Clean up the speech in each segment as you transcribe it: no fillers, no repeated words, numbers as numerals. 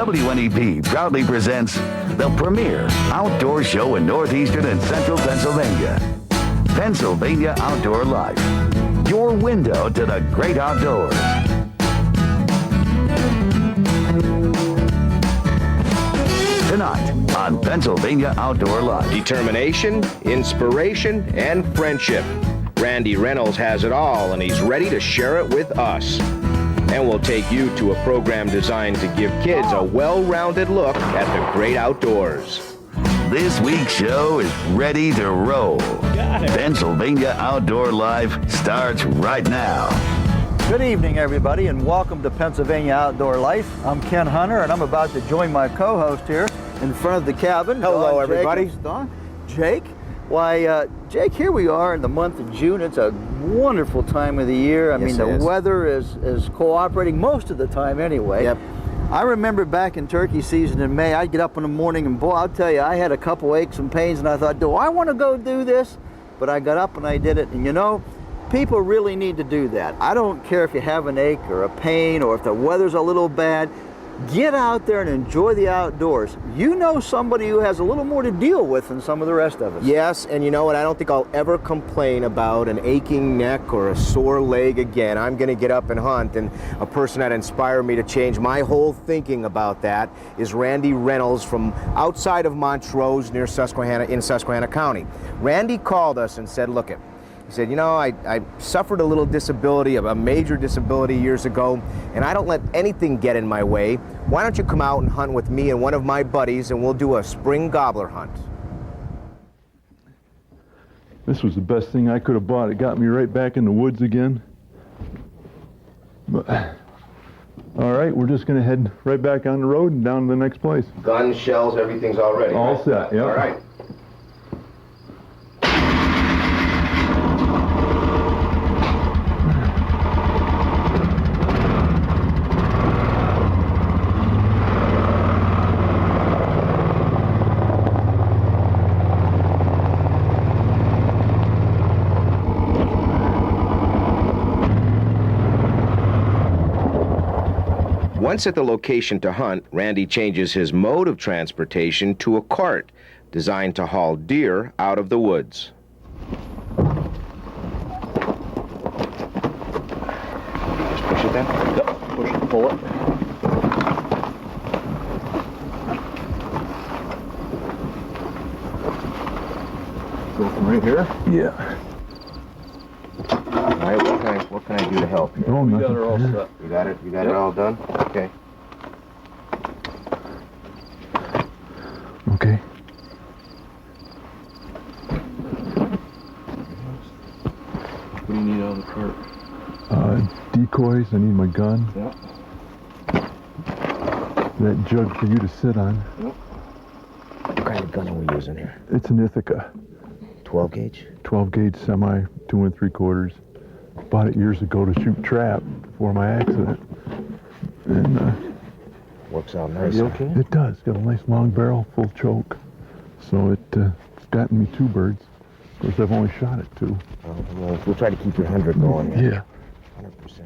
WNEP proudly presents the premier outdoor show in northeastern and central Pennsylvania. Pennsylvania Outdoor Life, your window to the great outdoors. Tonight on Pennsylvania Outdoor Life. Determination, inspiration, and friendship. Randy Reynolds has it all, and he's ready to share it with us. And we'll take you to a program designed to give kids a well-rounded look at the great outdoors. This week's show is ready to roll. Pennsylvania Outdoor Life starts right now. Good evening, everybody, and welcome to Pennsylvania Outdoor Life. I'm Ken Hunter, and I'm about to join my co-host here in front of the cabin. Hello, everybody. Don, Jake. Why, Jake, here we are in the month of June. It's a wonderful time of the year. I mean, the weather is cooperating most of the time anyway. Yep. I remember back in turkey season in May, I'd get up in the morning and boy, I'll tell you, I had a couple aches and pains and I thought, do I want to go do this? But I got up and I did it, and you know, people really need to do that. I don't care if you have an ache or a pain or if the weather's a little bad. Get out there and enjoy the outdoors. You know somebody who has a little more to deal with than some of the rest of us. Yes, and you know what? I don't think I'll ever complain about an aching neck or a sore leg again. I'm going to get up and hunt, and a person that inspired me to change my whole thinking about that is Randy Reynolds from outside of Montrose near Susquehanna, in Susquehanna County. Randy called us and said, look, he said, you know, I suffered a little disability, a major disability years ago, and I don't let anything get in my way. Why don't you come out and hunt with me and one of my buddies, and we'll do a spring gobbler hunt. This was the best thing I could have bought. It got me right back in the woods again. But, all right, we're just going to head right back on the road and down to the next place. Guns, shells, everything's all ready. All set, yeah. All right. Once at the location to hunt, Randy changes his mode of transportation to a cart designed to haul deer out of the woods. Just push it down? Yep, push it, pull it. Go from right here? Yeah. All right, what can I do to help here? Oh, We got her all set. You got it? You got it all done? Okay. Okay. What do you need out of the cart? Decoys, I need my gun. Yeah. That jug for you to sit on. What kind of gun are we using here? It's an Ithaca. 12 gauge? 12 gauge semi, 2 3/4. Bought it years ago to shoot trap before my accident. And Works out nice. You okay? it does. Got a nice long barrel, full choke. So it's gotten me 2 birds. Of course, I've only shot at 2. We'll try to keep your 100 going. Man. Yeah. 100%.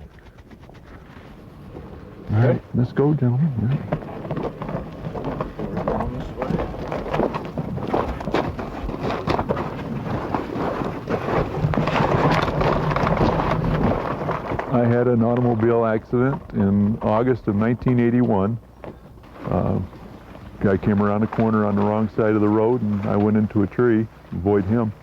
All right, let's go, gentlemen. Yeah. I had an automobile accident in August of 1981. Guy came around the corner on the wrong side of the road, and I went into a tree, avoid him,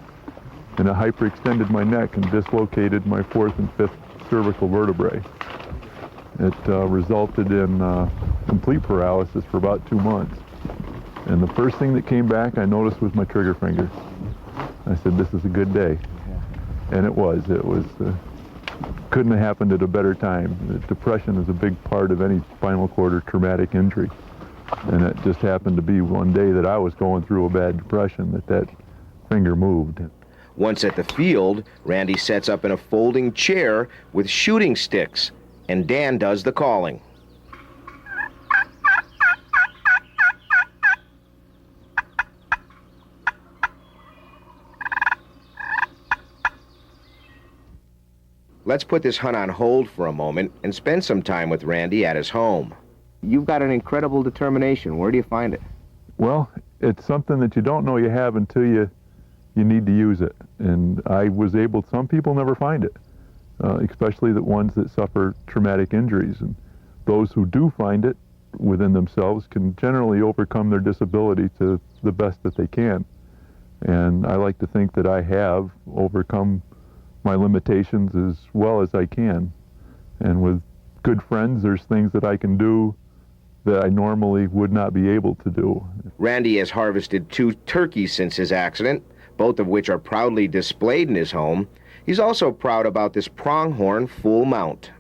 and I hyperextended my neck and dislocated my 4th and 5th cervical vertebrae. It resulted in complete paralysis for about 2 months. And the first thing that came back I noticed was my trigger finger. I said, this is a good day. And it was. Couldn't have happened at a better time. Depression is a big part of any spinal cord or traumatic injury. And it just happened to be one day that I was going through a bad depression that finger moved. Once at the field, Randy sets up in a folding chair with shooting sticks, and Dan does the calling. Let's put this hunt on hold for a moment and spend some time with Randy at his home. You've got an incredible determination. Where do you find it? Well, it's something that you don't know you have until you need to use it. And I was able, some people never find it, especially the ones that suffer traumatic injuries. And those who do find it within themselves can generally overcome their disability to the best that they can. And I like to think that I have overcome my limitations as well as I can. And with good friends, there's things that I can do that I normally would not be able to do. Randy has harvested 2 turkeys since his accident, both of which are proudly displayed in his home. He's also proud about this pronghorn full mount.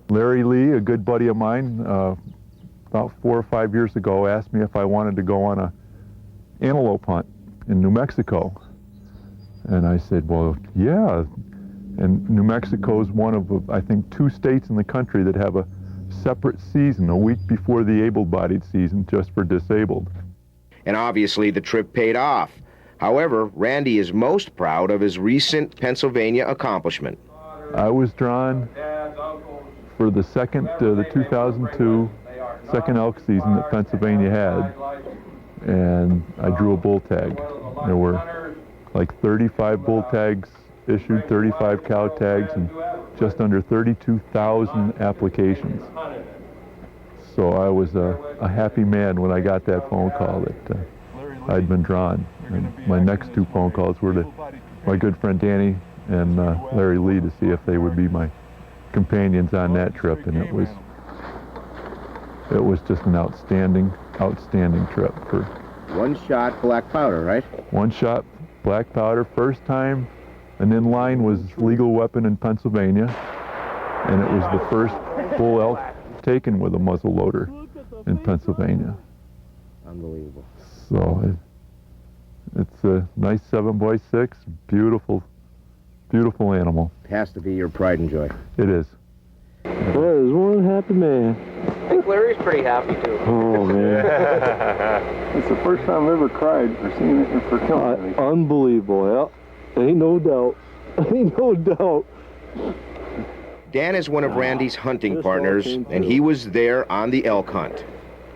Larry Lee, a good buddy of mine, about 4 or 5 years ago, asked me if I wanted to go on a antelope hunt in New Mexico. And I said, well, yeah. And New Mexico is one of, I think, 2 states in the country that have a separate season, a week before the able-bodied season, just for disabled. And obviously the trip paid off. However, Randy is most proud of his recent Pennsylvania accomplishment. I was drawn for the 2002 second elk season that Pennsylvania had, and I drew a bull tag. There were like 35 bull tags issued, 35 cow tags, and just under 32,000 applications. So I was a happy man when I got that phone call that I'd been drawn. And my next 2 phone calls were to my good friend Danny and Larry Lee to see if they would be my companions on that trip, and it was just an outstanding trip. For 1 shot black powder, right? 1 shot black powder, first time an inline was legal weapon in Pennsylvania, and it was the first bull elk taken with a muzzle loader in Pennsylvania. Unbelievable. So it's a nice 7x6, beautiful animal. It has to be your pride and joy. It is. Well, there's one happy man. I think Larry's pretty happy too. Oh man. It's the first time I've ever cried for seeing it and for killing it. Unbelievable, yeah. Ain't no doubt. Ain't no doubt. Dan is one of Randy's hunting partners, and he was there on the elk hunt.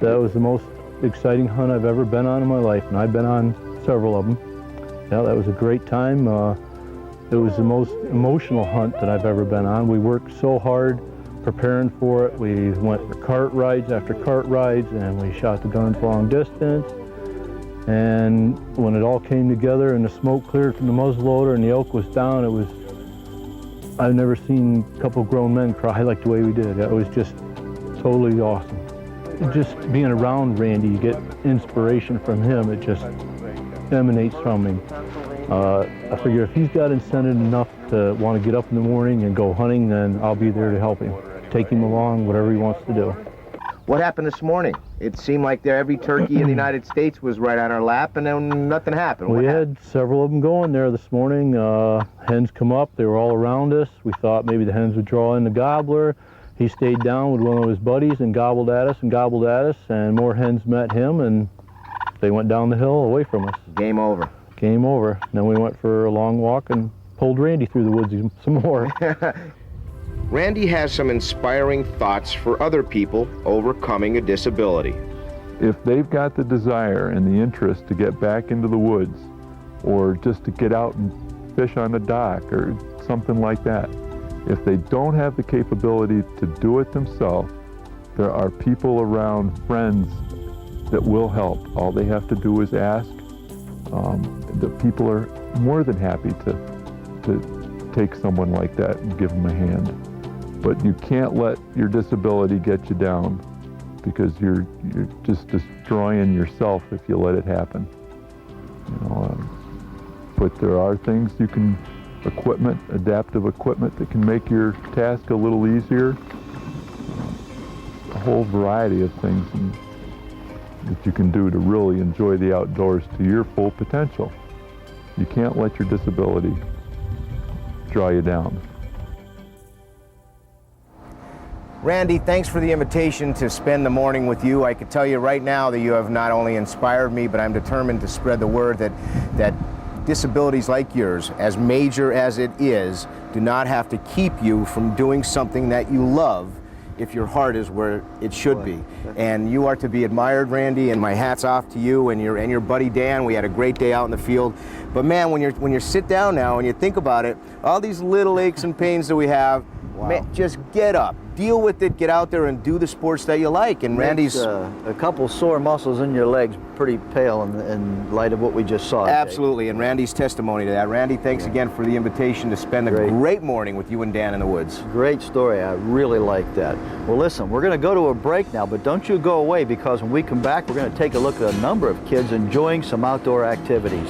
That was the most exciting hunt I've ever been on in my life, and I've been on several of them. Yeah, that was a great time. It was the most emotional hunt that I've ever been on. We worked so hard preparing for it. We went for cart rides after cart rides, and we shot the guns long distance. And when it all came together and the smoke cleared from the muzzleloader and the elk was down, I've never seen a couple grown men cry like the way we did. It was just totally awesome. Just being around Randy, you get inspiration from him. It just emanates from him. I figure if he's got incentive enough to want to get up in the morning and go hunting, then I'll be there to help him. Take him along, whatever he wants to do. What happened this morning? It seemed like every turkey in the United States was right on our lap, and then nothing happened. We had several of them going there this morning. Hens come up, they were all around us. We thought maybe the hens would draw in the gobbler. He stayed down with one of his buddies and gobbled at us, and more hens met him, and they went down the hill away from us. Game over. Game over. Then we went for a long walk and pulled Randy through the woods some more. Randy has some inspiring thoughts for other people overcoming a disability. If they've got the desire and the interest to get back into the woods, or just to get out and fish on the dock or something like that, if they don't have the capability to do it themselves, there are people around, friends, that will help. All they have to do is ask. The people are more than happy to take someone like that and give them a hand. But you can't let your disability get you down, because you're just destroying yourself if you let it happen. But there are things you can, adaptive equipment that can make your task a little easier. A whole variety of things that you can do to really enjoy the outdoors to your full potential. You can't let your disability draw you down. Randy, thanks for the invitation to spend the morning with you. I could tell you right now that you have not only inspired me, but I'm determined to spread the word that disabilities like yours, as major as it is, do not have to keep you from doing something that you love if your heart is where it should be. And you are to be admired, Randy, and my hat's off to you and your buddy Dan. We had a great day out in the field. But man, when you sit down now and you think about it, all these little aches and pains that we have, man, just get up, deal with it, get out there and do the sports that you like. And Randy's a couple sore muscles in your legs pretty pale in light of what we just saw. Absolutely, and Randy's testimony to that. Randy, thanks again for the invitation to spend a great morning with you and Dan in the woods. Great story. I really like that. Well, listen, we're going to go to a break now, but don't you go away, because when we come back, we're going to take a look at a number of kids enjoying some outdoor activities.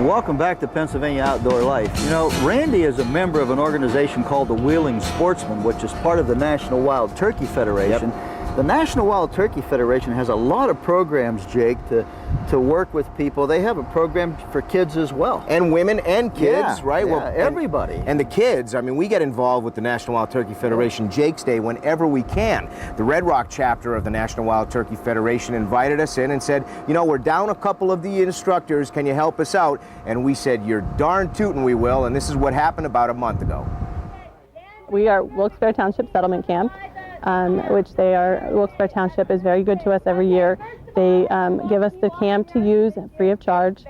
Welcome back to Pennsylvania Outdoor Life. You know, Randy is a member of an organization called the Wheeling Sportsman, which is part of the National Wild Turkey Federation. The National Wild Turkey Federation has a lot of programs, Jake, to work with people. They have a program for kids as well. And women and kids, right? Yeah, Well, everybody. And the kids, I mean, we get involved with the National Wild Turkey Federation Jake's Day whenever we can. The Red Rock chapter of the National Wild Turkey Federation invited us in and said, you know, we're down a couple of the instructors, can you help us out? And we said, you're darn tootin' we will, and this is what happened about a month ago. We are Wilkes-Barre Township Settlement Camp, Wilkes-Barre Township is very good to us every year. They give us the camp to use free of charge.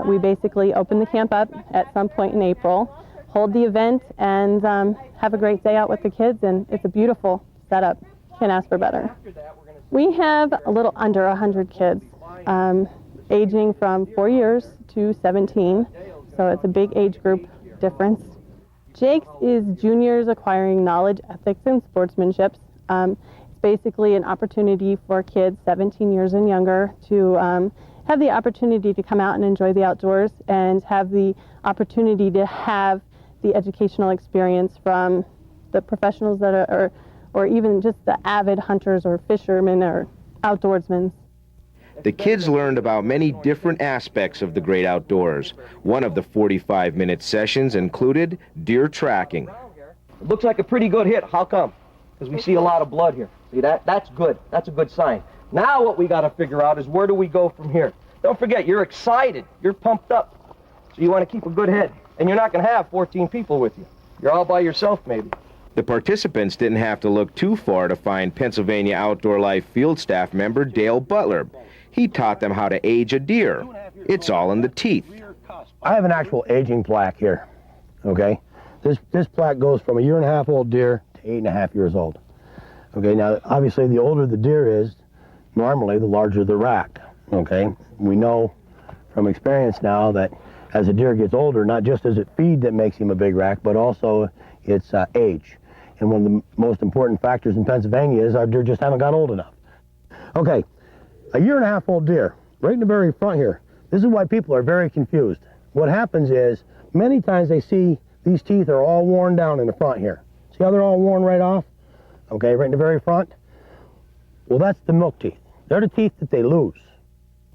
We basically open the camp up at some point in April, hold the event, and have a great day out with the kids, and it's a beautiful setup. Can't ask for better. We have a little under 100 kids, aging from 4 years to 17, so it's a big age group difference. Jake's is juniors acquiring knowledge, ethics, and sportsmanship. It's basically an opportunity for kids 17 years and younger to have the opportunity to come out and enjoy the outdoors and have the opportunity to have the educational experience from the professionals that are, or even just the avid hunters or fishermen or outdoorsmen. The kids learned about many different aspects of the great outdoors. One of the 45-minute sessions included deer tracking. It looks like a pretty good hit. How come? Because we see a lot of blood here. See that? That's good. That's a good sign. Now what we got to figure out is where do we go from here? Don't forget, you're excited. You're pumped up. So you want to keep a good head. And you're not going to have 14 people with you. You're all by yourself, maybe. The participants didn't have to look too far to find Pennsylvania Outdoor Life field staff member Dale Butler. He taught them how to age a deer. It's all in the teeth. I have an actual aging plaque here, okay? This plaque goes from a 1.5-year-old deer to 8.5 years old. Okay, now obviously the older the deer is, normally the larger the rack, okay? We know from experience now that as a deer gets older, not just is it feed that makes him a big rack, but also it's age. And one of the most important factors in Pennsylvania is our deer just haven't got old enough. Okay. A 1.5-year-old deer, right in the very front here. This is why people are very confused. What happens is, many times they see these teeth are all worn down in the front here. See how they're all worn right off? Okay, right in the very front? Well, that's the milk teeth. They're the teeth that they lose.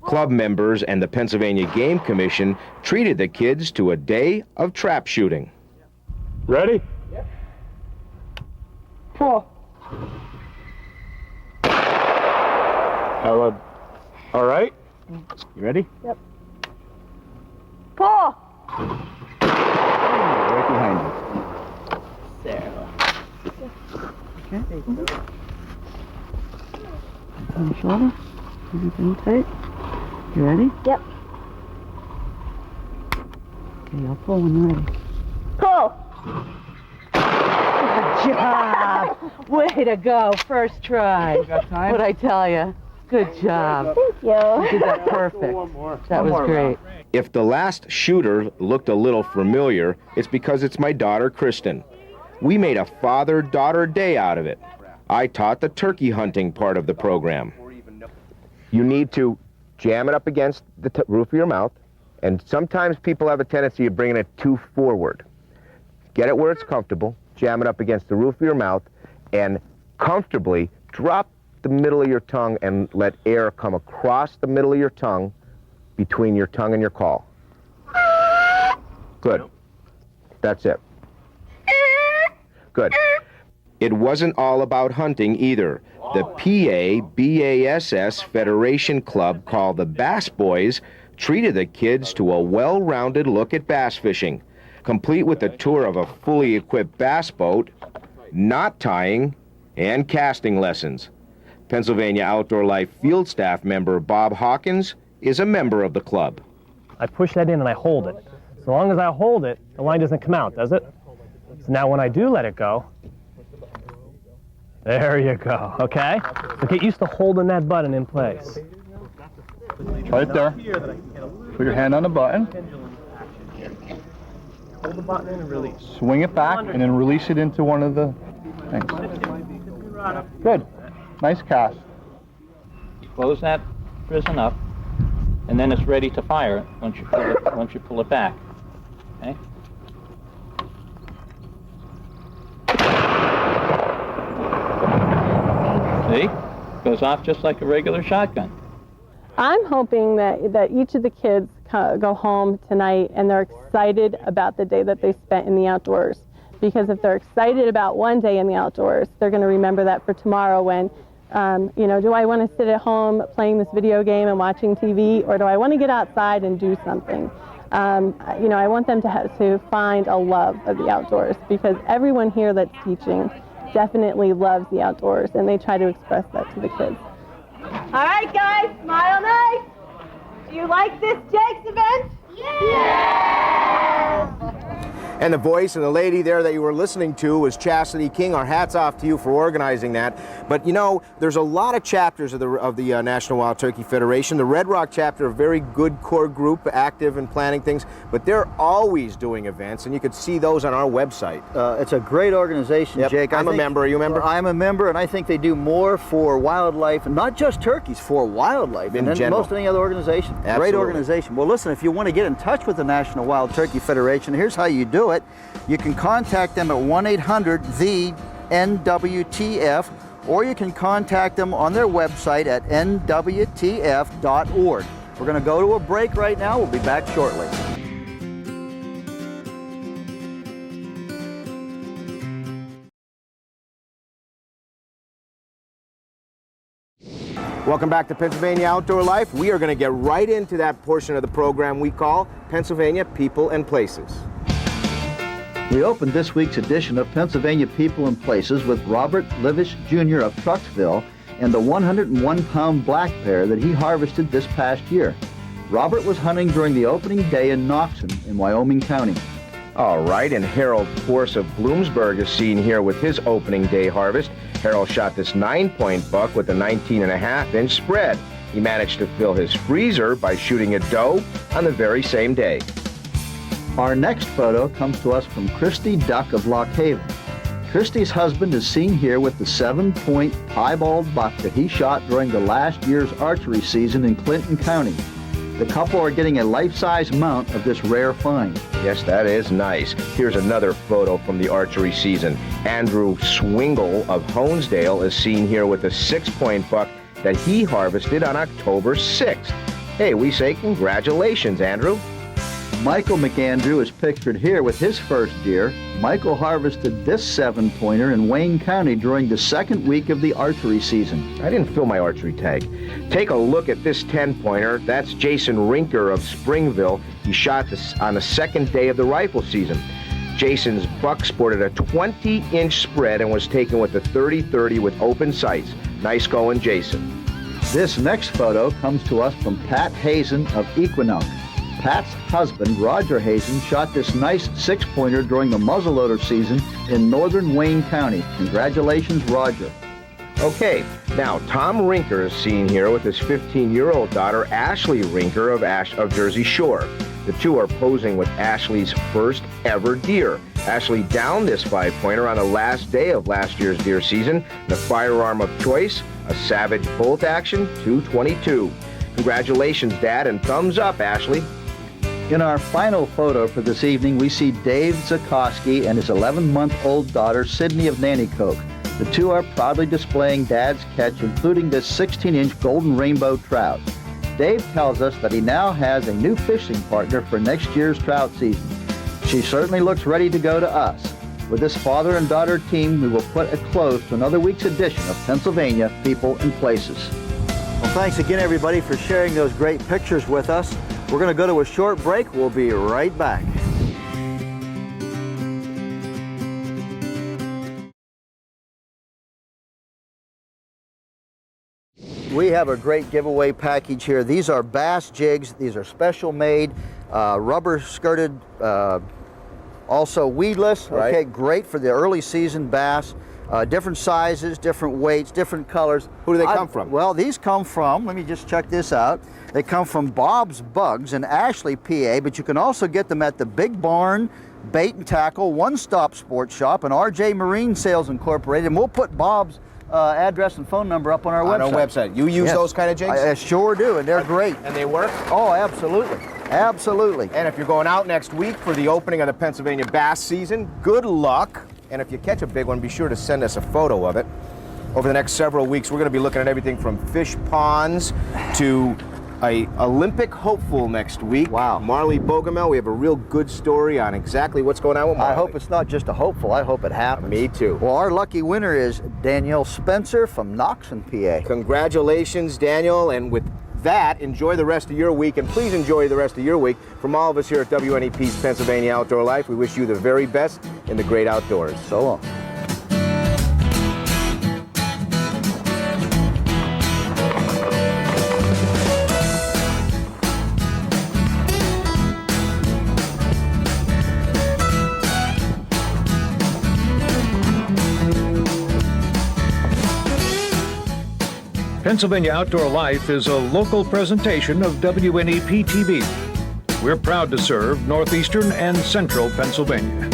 Club members and the Pennsylvania Game Commission treated the kids to a day of trap shooting. Ready? Yep. Pull. All right? You ready? Yep. Pull! Right behind you. Sarah. Okay. On the shoulder. Everything tight. You ready? Yep. Okay, I'll pull when you're ready. Pull! Good job! Way to go, first try. What'd I tell you? Good job. Thank you. You did that perfect. That was great. If the last shooter looked a little familiar, it's because it's my daughter, Kristen. We made a father-daughter day out of it. I taught the turkey hunting part of the program. You need to jam it up against the roof of your mouth, and sometimes people have a tendency of bringing it too forward. Get it where it's comfortable, jam it up against the roof of your mouth, and comfortably drop the middle of your tongue and let air come across the middle of your tongue between your tongue and your call. Good. That's it. Good. It wasn't all about hunting either. The PABASS Federation Club, called the Bass Boys, treated the kids to a well-rounded look at bass fishing, complete with a tour of a fully equipped bass boat, knot tying, and casting lessons. Pennsylvania Outdoor Life field staff member Bob Hawkins is a member of the club. I push that in and I hold it. So long as I hold it, the line doesn't come out, does it? So now when I do let it go, there you go, okay? So get used to holding that button in place. Right there. Put your hand on the button. Hold the button in and release. Swing it back and then release it into one of the things. Good. Nice cast. Close that prison up, and then it's ready to fire it once you pull it back. Okay? See? Goes off just like a regular shotgun. I'm hoping that each of the kids go home tonight and they're excited about the day that they spent in the outdoors. Because if they're excited about one day in the outdoors, they're going to remember that for tomorrow when, do I want to sit at home playing this video game and watching TV, or do I want to get outside and do something? I want them to find a love of the outdoors, because everyone here that's teaching definitely loves the outdoors, and they try to express that to the kids. All right, guys, smile nice. Do you like this Jake's event? Yeah! And the voice and the lady there that you were listening to was Chastity King. Our hats off to you for organizing that. But there's a lot of chapters of the National Wild Turkey Federation. The Red Rock chapter, a very good core group, active in planning things, but they're always doing events, and you could see those on our website. It's a great organization, yep. Jake. I'm a member. Are you a member? I'm a member, and I think they do more for wildlife, and not just turkeys, for wildlife, in than general. most any other organization. Absolutely. Great organization. Well, listen, if you want to get in touch with the National Wild Turkey Federation, here's how you do it. You can contact them at 1-800-THE-NWTF, or you can contact them on their website at nwtf.org. We're going to go to a break right now. We'll be back shortly. Welcome back to Pennsylvania Outdoor Life. We are going to get right into that portion of the program we call Pennsylvania People and Places. We opened this week's edition of Pennsylvania People and Places with Robert Livish Jr. of Trucksville and the 101-pound black bear that he harvested this past year. Robert was hunting during the opening day in Knoxon in Wyoming County. All right, and Harold Force of Bloomsburg is seen here with his opening day harvest. Harold shot this 9-point buck with a 19.5-inch spread. He managed to fill his freezer by shooting a doe on the very same day. Our next photo comes to us from Christy Duck of Lock Haven. Christy's husband is seen here with the 7-point piebald buck that he shot during the last year's archery season in Clinton County. The couple are getting a life-size mount of this rare find. Yes, that is nice. Here's another photo from the archery season. Andrew Swingle of Honesdale is seen here with a 6-point buck that he harvested on October 6th. Hey, we say congratulations, Andrew. Michael McAndrew is pictured here with his first deer. Michael harvested this 7-pointer in Wayne County during the second week of the archery season. I didn't fill my archery tag. Take a look at this 10-pointer. That's Jason Rinker of Springville. He shot this on the second day of the rifle season. Jason's buck sported a 20-inch spread and was taken with a 30-30 with open sights. Nice going, Jason. This next photo comes to us from Pat Hazen of Equinox. Pat's husband, Roger Hazen, shot this nice 6-pointer during the muzzleloader season in northern Wayne County. Congratulations, Roger. Okay, now Tom Rinker is seen here with his 15-year-old daughter, Ashley Rinker of Jersey Shore. The two are posing with Ashley's first ever deer. Ashley downed this 5-pointer on the last day of last year's deer season. The firearm of choice, a Savage bolt action .222. Congratulations, Dad, and thumbs up, Ashley. In our final photo for this evening, we see Dave Zukoski and his 11-month-old daughter, Sydney of Nanticoke. The two are proudly displaying Dad's catch, including this 16-inch golden rainbow trout. Dave tells us that he now has a new fishing partner for next year's trout season. She certainly looks ready to go to us. With this father and daughter team, we will put a close to another week's edition of Pennsylvania People and Places. Well, thanks again, everybody, for sharing those great pictures with us. We're going to go to a short break. We'll be right back. We have a great giveaway package here. These are bass jigs. These are special made, rubber skirted, also weedless. Right. Okay, great for the early season bass. Different sizes, different weights, different colors. Who do they come from? Well, these come from, let me just check this out. They come from Bob's Bugs in Ashley, PA, but you can also get them at the Big Barn Bait and Tackle One-Stop Sports Shop and RJ Marine Sales Incorporated. And we'll put Bob's address and phone number up on our website. On our website. You use those kind of jigs? I sure do, and they're great. And they work? Oh, absolutely. Absolutely. And if you're going out next week for the opening of the Pennsylvania bass season, good luck. And if you catch a big one, be sure to send us a photo of it. Over the next several weeks, we're going to be looking at everything from fish ponds to a Olympic hopeful next week. Wow. Marley Bogomel, we have a real good story on exactly what's going on with Marley. I hope it's not just a hopeful. I hope it happens. Me too. Well, our lucky winner is Danielle Spencer from Knoxon, PA. Congratulations, Daniel. And with that, enjoy the rest of your week, and please enjoy the rest of your week. From all of us here at WNEP's Pennsylvania Outdoor Life, we wish you the very best in the great outdoors. So long. Pennsylvania Outdoor Life is a local presentation of WNEP TV. We're proud to serve northeastern and central Pennsylvania.